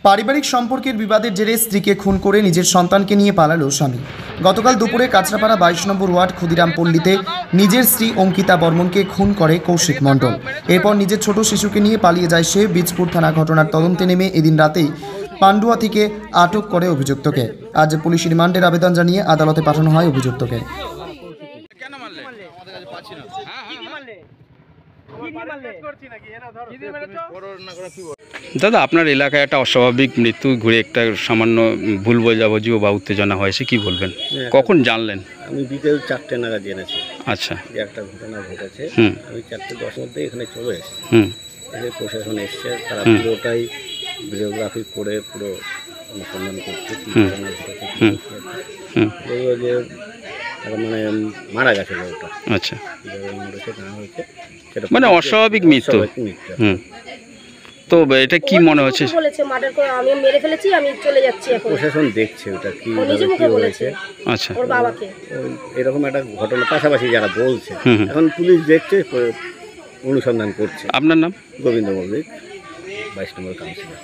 পারিবারিক সম্পর্কের বিবাদের জেরে স্ত্রীকে খুন করে নিজের সন্তানকে নিয়ে পালালো স্বামী। গতকাল দুপুরে কাঁচরাপাড়া 22 নম্বর ওয়ার্ড ক্ষুদিরাম পল্লীতে নিজের স্ত্রী অঙ্কিতা বর্মনকে খুন করে কৌশিক মণ্ডল। এরপর নিজের ছোট শিশুকে নিয়ে পালিয়ে যায় সে। বীজপুর থানা ঘটনার তদন্তে নেমে এদিন রাতেই পান্ডুয়া থেকে আটক করে অভিযুক্তকে। আজ পুলিশ রিমান্ডের আবেদন জানিয়ে আদালতে পাঠানো হয় অভিযুক্তকে। দাদা, আপনার এলাকায় একটা অস্বাভাবিক মৃত্যু ঘুরে একটা সামান্য ভুল বোঝাবুঝি বা উত্তেজনা হয়েছে, কি বলবেন? কখন জানলেন? আমি বিকেল 4টে নাগাদ জেনেছি আচ্ছা। যে একটা ঘটনা ঘটেছে। হুম। আমি 4:10 মধ্যে এখানে চলে এসেছি। হুম। এসে প্রশাসন এসছে, তারা হুম। পুরোটাই ভিডিওগ্রাফি করে পুরো অনুসন্ধান করছে কি হুম। ঘটনা ঘটেছে। হুম। হুম। বললো যে তারা মানে মারা গেছে লোকটা, আচ্ছা, কীভাবে মরেছে না হয়েছে সেটা মানে অস্বাভাবিক মৃত্যু। হুম। তো এটা কি মনে হচ্ছে? বলেছে মার্ডার করে আমি মেরে ফেলেছি, আমি চলে যাচ্ছি এখন। প্রশাসন দেখছে ওটা কি ও নিজে মুখে বলেছে আচ্ছা। ওর বাবাকে। এরকম একটা ঘটনা পাশাপাশি যারা বলছে, হুম হুম। এখন পুলিশ দেখছে, অনুসন্ধান করছে। আপনার নাম? গোবিন্দ মল্লিক, 22 নম্বর কাউন্সিলর।